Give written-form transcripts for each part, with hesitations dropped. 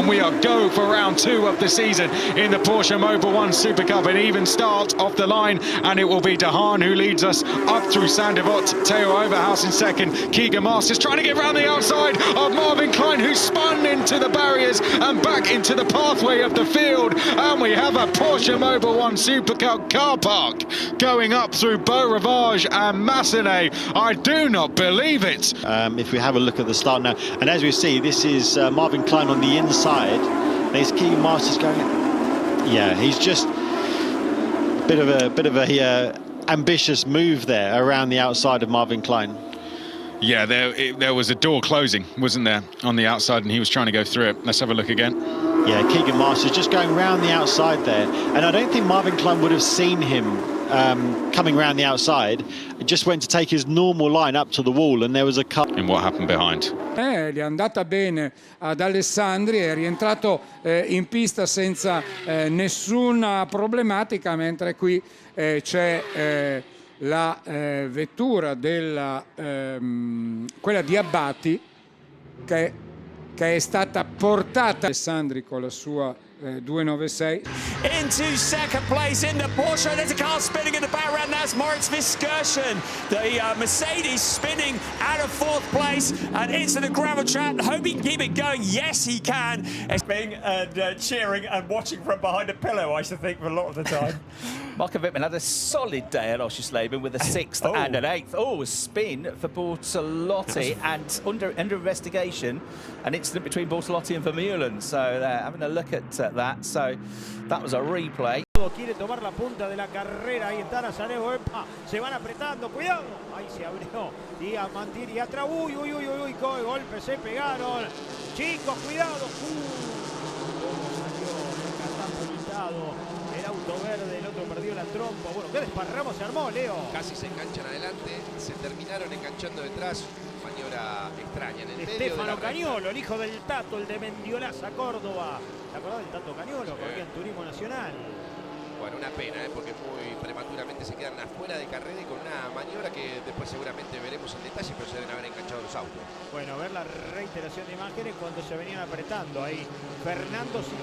we are go for round 2 of the season in the Porsche Mobil 1 Super Cup. An even start off the line, and it will be De Haan who leads us up through Sandevot. Theo Overhouse in second. Keegan Masters trying to get round the outside of Marvin Klein, who spun into the barriers and back into the pathway of the field. And we have a Porsche Mobil 1 Super Cup car park going up through Beau Rivage and Massenet. I do not believe it. If we have a look at the start now, and as we see, this is Marvin Klein on the inside. There's Keegan Masters going. Yeah, he's just a bit of a ambitious move there around the outside of Marvin Klein. Yeah, there was a door closing, wasn't there, on the outside, and he was trying to go through it. Let's have a look again. Yeah, Keegan Masters just going round the outside there, and I don't think Marvin Klein would have seen him coming around the outside. It just went to take his normal line up to the wall, and there was a cut. And what happened behind? Gli è andata bene ad Alessandri, è rientrato in pista senza nessuna problematica, mentre qui c'è la vettura della quella di Abbati che è stata portata Alessandri con la sua 296. Into second place in the Porsche. There's a car spinning in the background. That's Moritz Verstappen. The Mercedes spinning out of 4th place and into the gravel trap. Hope he can keep it going. Yes, he can. And cheering and watching from behind a pillow, I should think, for a lot of the time. Marco Wittmann had a solid day at Oschersleben with a 6th and an 8th. Oh, a spin for Bortolotti and under investigation, an incident between Bortolotti and Vermeulen. So they're having a look at that. So that was a replay. Quiere tomar la punta de la carrera, ahí está Nazareno, se van apretando, cuidado, ahí se abrió, y a Mantiri atrás, uy, qué golpe, se pegaron, chicos, cuidado, salió, el auto verde, el otro perdió la trompa, bueno, qué desparramo se armó, Leo. Casi se enganchan adelante, se terminaron enganchando detrás, maniobra extraña en el medio. Estefano Cañolo, el hijo del Tato, el de Mendiolaza, Córdoba. ¿Te acordás del Tato Cañolo? Corría en Turismo Nacional. Bueno, una pena, porque muy prematuramente se quedan afuera de carrera y con una maniobra que después seguramente veremos en detalle, pero se deben haber enganchado los autos. Bueno, ver la reiteración de imágenes cuando se venían apretando ahí Fernández y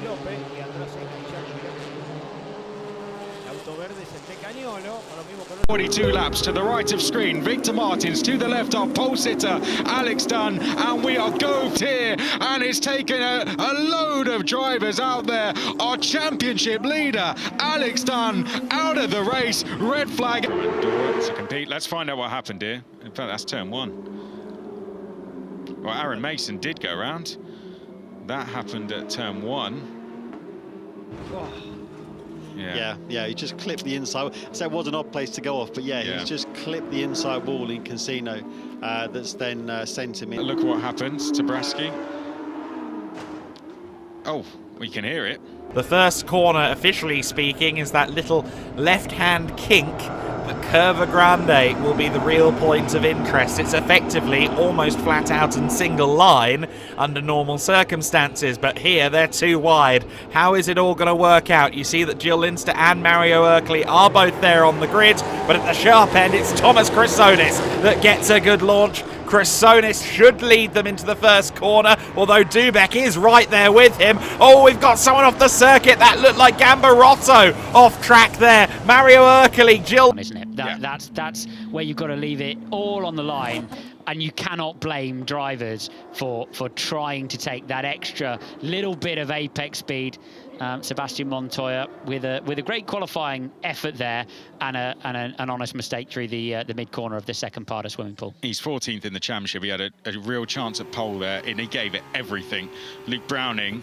López y atrás enganchando. Auto verde es el de Cañolo, lo mismo con 42 laps to the right of screen. Victor Martins to the left of pole sitter Alex Dunn, and we are go here, and it's taken a load of drivers out there. Our championship leader Alex Dunn out of the race. Red flag to compete. Let's find out what happened here. In fact, that's turn 1. Well, Aaron Mason did go round. That happened at turn 1. Yeah, he just clipped the inside. So it was an odd place to go off, but he's just clipped the inside wall in Casino. That's then sent him in. Look what happens to Brasky. Oh, we can hear it. The first corner, officially speaking, is that little left-hand kink. The Curva Grande will be the real point of interest. It's effectively almost flat out and single line under normal circumstances, but here they're too wide. How is it all going to work out? You see that Jill Linster and Mario Ercli are both there on the grid, but at the sharp end it's Thomas Chrysonis that gets a good launch. Chrysonis should lead them into the first corner, although Dubek is right there with him. Oh, we've got someone off the circuit. That looked like Gambarotto off track there. Mario Ercli, Jill. Isn't it? That's where you've got to leave it all on the line, and you cannot blame drivers for trying to take that extra little bit of apex speed. Sebastian Montoya with a great qualifying effort there and an honest mistake through the mid corner of the second part of swimming pool. He's 14th in the championship. He had a real chance at pole there, and he gave it everything. Luke Browning,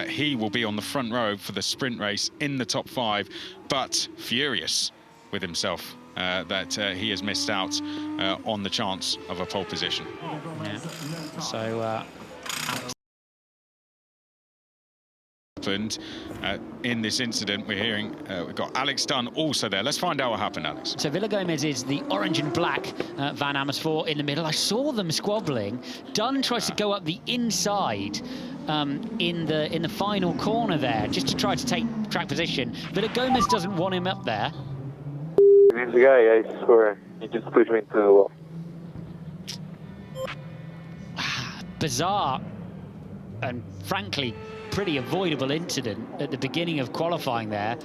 he will be on the front row for the sprint race in the top 5, but furious with himself that he has missed out on the chance of a pole position. Yeah. So. Happened in this incident. We're hearing we've got Alex Dunn also there. Let's find out what happened, Alex. So Villagomez is the orange and black Van Amersfoort in the middle. I saw them squabbling. Dunn tries to go up the inside in the final corner there, just to try to take track position. Villagomez doesn't want him up there. This guy, I swear, he just pushed me into the wall. Bizarre. and frankly, pretty avoidable incident at the beginning of qualifying there.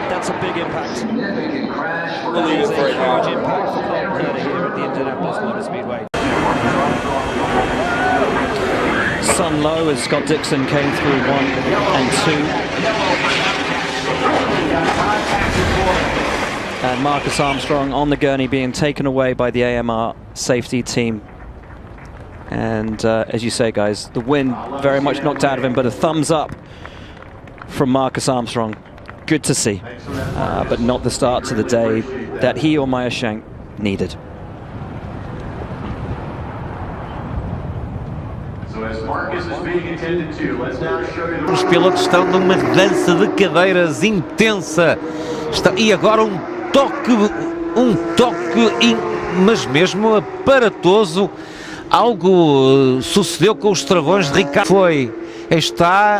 That's a big impact. Well, it is a huge impact for Colton Herta here at the Indianapolis Motor Speedway. Sun low as Scott Dixon came through 1 and 2. And Marcus Armstrong on the gurney being taken away by the AMR safety team. And as you say, guys, the win very much knocked out of him, but a thumbs up from Marcus Armstrong. Good to see, but not the start to the day that he or Meyer Shank needed. Os pilotos estão numa dança de cadeiras intensa. E agora um toque, mas mesmo aparatoso. Algo sucedeu com os travões de Ricardo.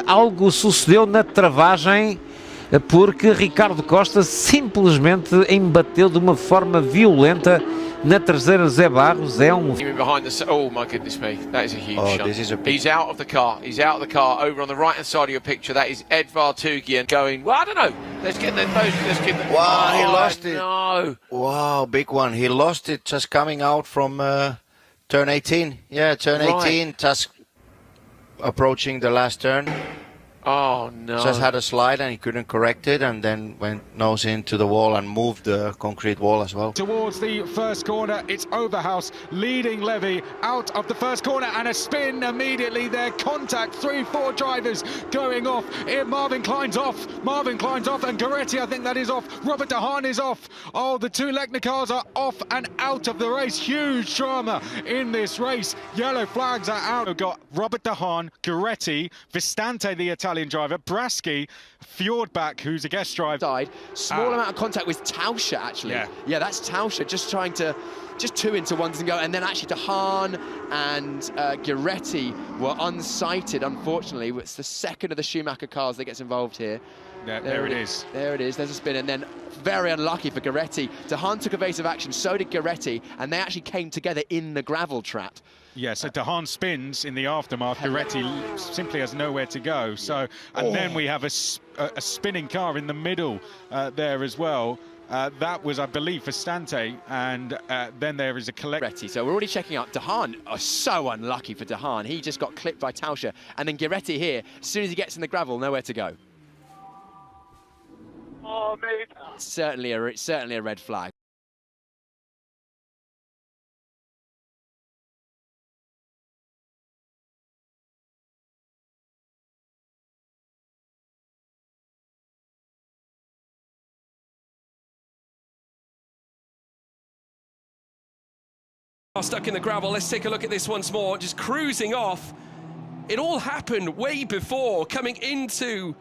Algo sucedeu na travagem, porque Ricardo Costa simplesmente embateu de uma forma violenta na traseira Zé Barros. Oh my goodness me, that is a huge shot. He's out of the car. He's out of the car. Over on the right hand side of your picture, that is Ed Vartugian going. Well, I don't know. Let's get the. Wow, he lost it. No. Wow, big one. He lost it just coming out from turn 18. Yeah, turn 18. Just approaching the last turn. Oh no. Just had a slide and he couldn't correct it, and then went nose into the wall and moved the concrete wall as well. Towards the first corner, it's Overhouse leading Levy out of the first corner, and a spin immediately there. Contact, 3-4 drivers going off. Marvin Klein's off, and Goretti, I think that is off. Robert De Haan is off. Oh, the two Lechner cars are off and out of the race. Huge drama in this race. Yellow flags are out. We've got Robert De Haan, Goretti, Vistante, the Italian driver, Braschi, Fjordback, who's a guest driver. Small amount of contact with Tauscher, actually. Yeah, that's Tauscher just trying to, just two into ones and go, and then actually De Haan and Goretti were unsighted, unfortunately. It's the second of the Schumacher cars that gets involved here. There it is. There it is. There's a spin, and then very unlucky for Goretti. De Haan took evasive action, so did Goretti, and they actually came together in the gravel trap. Yeah, so De Haan spins in the aftermath. Goretti simply has nowhere to go. So, and then we have a spinning car in the middle there as well. That was, I believe, for Stante, and then there is a collect. So we're already checking out. De Haan, so unlucky for De Haan. He just got clipped by Tauscher, and then Goretti here, as soon as he gets in the gravel, nowhere to go. Oh, mate. Certainly a red flag. Stuck in the gravel. Let's take a look at this once more. Just cruising off. It all happened way before coming into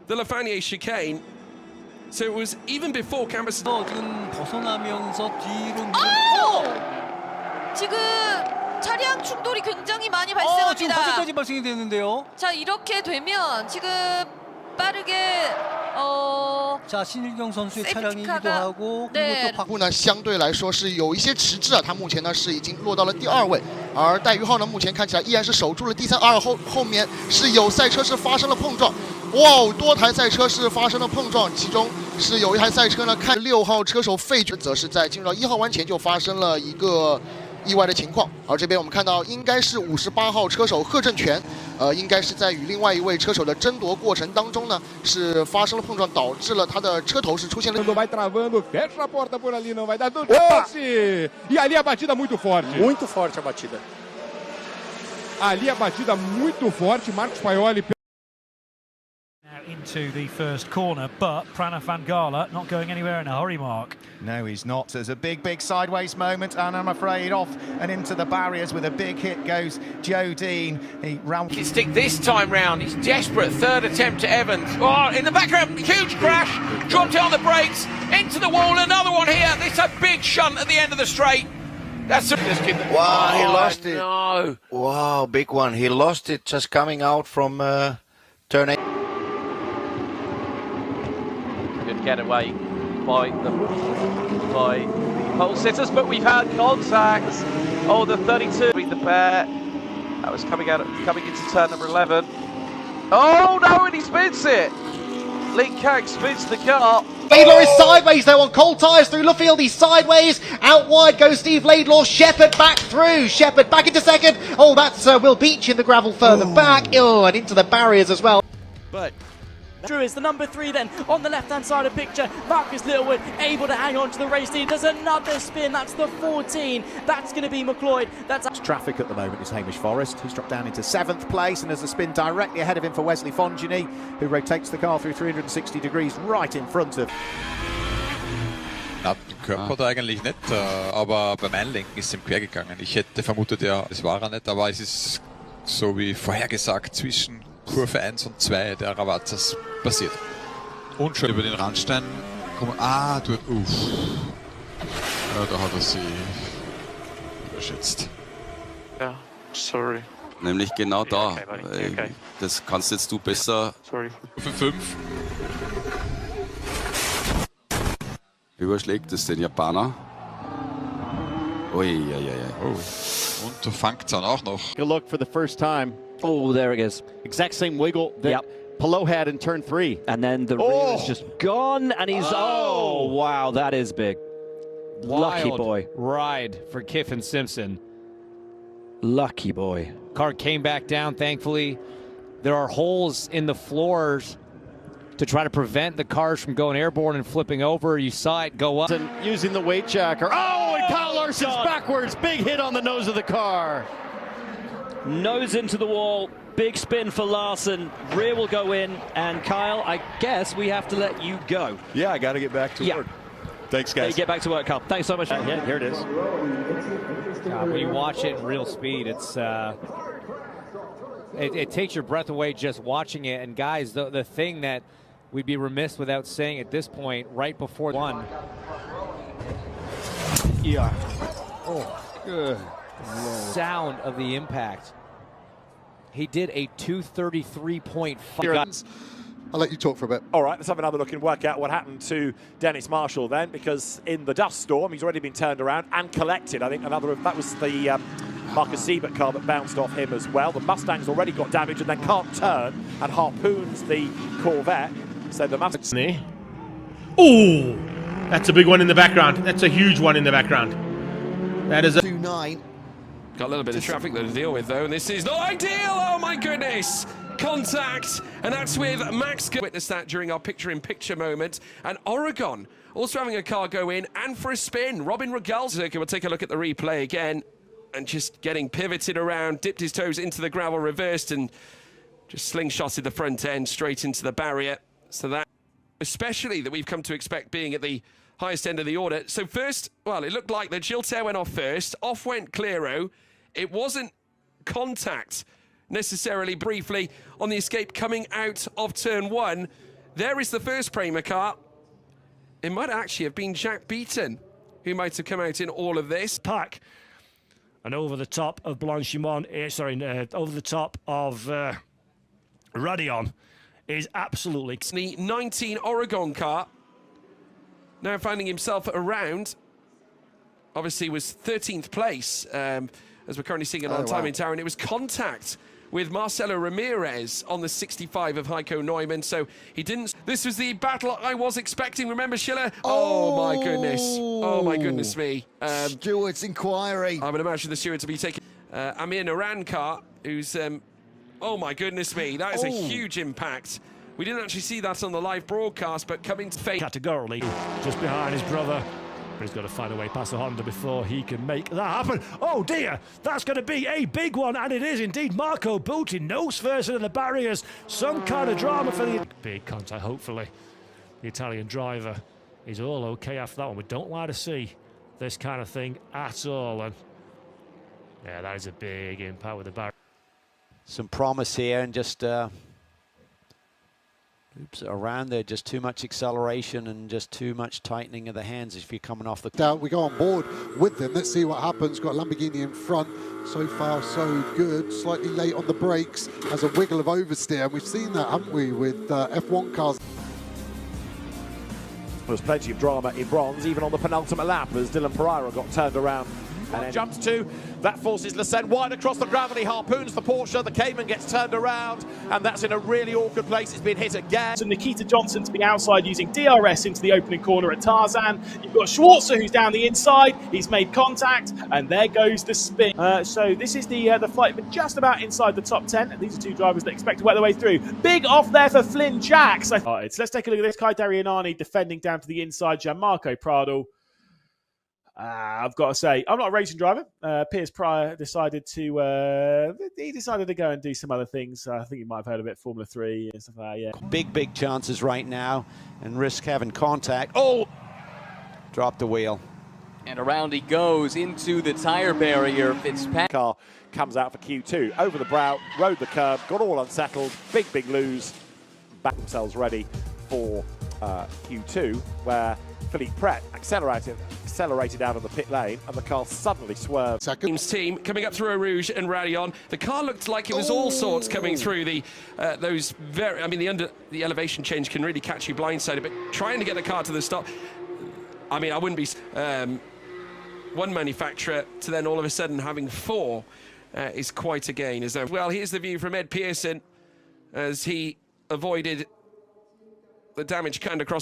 the Lafanier chicane. So it was even before Canvas. 벗어나면서 뒤로 지금 차량 충돌이 굉장히 많이 발생합니다. 지금 화재까지 발생이 됐는데요. 자, 이렇게 되면 지금 빠르게 자, 신일경 선수의 차량이기도 하고 네. 呢相对来说是有一些迟滞啊，他目前呢是已经落到了第2位，而戴宇浩呢目前看起来依然是守住了第3，而后面是有赛车是发生了碰撞，哇，多台赛车是发生了碰撞，其中是有一台赛车呢，看6号车手费爵则是在进入到1号弯前就发生了一个意外的情况，而这边我们看到应该是58号车手贺正全，应该是在与另外一位车手的争夺过程当中呢，是发生了碰撞，导致了他的车头是出现了。vai travando, fecha a porta por ali, não vai dar doce. E ali a batida muito forte. Muito forte a batida. Ali a batida muito forte, Marcos Paioli. into the first corner, but Pranav van Gala not going anywhere in a hurry, Mark. No, he's not. There's a big sideways moment, and I'm afraid off and into the barriers with a big hit goes Joe Dean. He ran. Stick this time round. He's desperate. Third attempt to Evans. Oh, in the background, huge crash. Dropped it on the brakes. Into the wall. Another one here. This is a big shunt at the end of the straight. That's wow, he lost it. No. Wow, big one. He lost it just coming out from turn 8. Good getaway by the pole sitters, but we've had contact. Oh, the 32 the pair. That was coming into turn number 11. Oh no, and he spins it. Lee Kang spins the car. Laidlaw is sideways though on cold tyres through Luffield. He's sideways. Out wide goes Steve Laidlaw. Shepherd back through. Shepherd back into second. Oh, that's Will Beach in the gravel further back. Oh, and into the barriers as well. But Drew is the number 3 then on the left-hand side of the picture. Marcus Littlewood able to hang on to the race lead. There's another spin. That's the 14. That's going to be McLeod. That's traffic at the moment is Hamish Forrest. He's dropped down into 7th place, and there's a spin directly ahead of him for Wesley Fongini, who rotates the car through 360 degrees right in front of. Na, Körper eigentlich nicht, aber beim Einlenken ist ihm quer gegangen. Ich hätte vermutet, ja, das war er nicht, aber es ist so wie vorhergesagt zwischen Kurve 1 und 2 der Ravazzas passiert. Und schon über den Randstein kommen. Ah, dort. Ja, da hat er sie überschätzt. Ja, sorry. Nämlich genau da. Okay. Das kannst jetzt du besser. Sorry. Für 5. Überschlägt es den Japaner. Ui. Oh. Und da fängt es dann auch noch. A look for the first time. Oh, there it is. Exact same wiggle that Palou had in turn 3. And then the rear is just gone, and he's... Oh, wow, that is big. Lucky boy. Ride for Kiffin Simpson. Lucky boy. Car came back down, thankfully. There are holes in the floors to try to prevent the cars from going airborne and flipping over. You saw it go up. And using the weight jacker. Oh, and Kyle Larson's backwards. Big hit on the nose of the car. Nose into the wall, big spin for Larson, rear will go in, and Kyle, I guess we have to let you go. Yeah, I got to get back to work. Thanks, guys. Get back to work, Carl. Thanks so much. Yeah, here it is. When you watch it in real speed, it's it takes your breath away just watching it. And guys, the thing that we'd be remiss without saying at this point, right before one. Yeah. Oh, good. Sound of the impact. He did a 233.5. I'll let you talk for a bit. All right, let's have another look and work out what happened to Dennis Marshall then, because in the dust storm, he's already been turned around and collected. I think that was the Marcus Siebert car that bounced off him as well. The Mustang's already got damage and then can't turn and harpoons the Corvette. So the Mustang. Oh, that's a big one in the background. That's a huge one in the background. That is a 2-9. Got a little bit of traffic there to deal with, though, and this is not ideal. Oh, my goodness. Contact, and that's with Max. Witnessed that during our picture-in-picture moment. And Oregon also having a car go in and for a spin. Robin Regal's. We'll take a look at the replay again, and just getting pivoted around, dipped his toes into the gravel, reversed, and just slingshotted the front end straight into the barrier. So that, especially that we've come to expect being at the highest end of the order. So first, well, it looked like the Giltair went off first. Off went Clero. It wasn't contact necessarily. Briefly on the escape coming out of turn 1. There is the first Prema car. It might actually have been Jack Beaton who might have come out in all of this. Pack. And over the top of Blanchimont, over the top of Radion is absolutely... The 19 Oregon car now finding himself around, obviously was 13th place, as we're currently seeing it on time in tower, and it was contact with Marcelo Ramirez on the 65 of Heiko Neumann, so he didn't... This was the battle I was expecting, remember Schiller? Oh my goodness. Oh my goodness me. Stewart's inquiry. I would imagine the steward to be taking Amir Naran car, who's... oh my goodness me, that is a huge impact. We didn't actually see that on the live broadcast, but coming to fate. Categorically, just behind his brother. But he's got to find a way past the Honda before he can make that happen. Oh dear, that's going to be a big one, and it is indeed. Marco Butti nose first into the barriers. Some kind of drama for the big contact. Hopefully, the Italian driver is all okay after that one. We don't like to see this kind of thing at all, and yeah, that is a big impact with the barrier. Some promise here, and just around there, just too much acceleration and just too much tightening of the hands if you're coming off the... Down, we go on board with them. Let's see what happens. Got Lamborghini in front. So far, so good. Slightly late on the brakes as a wiggle of oversteer. And we've seen that, haven't we, with F1 cars. There's plenty of drama in bronze, even on the penultimate lap, as Dylan Pereira got turned around and then jumps to. That forces Lecen wide across the gravel. He harpoons the Porsche. The Cayman gets turned around, and that's in a really awkward place. It's been hit again. So Nikita Johnson to the outside using DRS into the opening corner at Tarzan. You've got Schwarzer who's down the inside. He's made contact, and there goes the spin. So this is the flight, but just about inside the top 10. These are two drivers that expect to work their way through. Big off there for Flynn Jacks. Let's take a look at this. Kai Darianani defending down to the inside. Gianmarco Prado. I've got to say, I'm not a racing driver. Piers Pryor decided to go and do some other things. I think you might have heard of it, Formula 3 and stuff like that, yeah. Big chances right now and risk having contact. Oh! Dropped the wheel. And around he goes into the tire barrier. Fitzpatrick. Car comes out for Q2. Over the brow, rode the curb, got all unsettled. Big lose. Back themselves ready for Q2, where Philippe Pret accelerated out of the pit lane, and the car suddenly swerved. Team coming up through Eau Rouge and rally on. The car looked like it was all sorts coming through the those very. I mean, the elevation change can really catch you blindsided. But trying to get the car to the stop. I mean, I wouldn't be one manufacturer to then all of a sudden having four is quite a gain. Well, here's the view from Ed Pearson as he avoided the damage kind of across.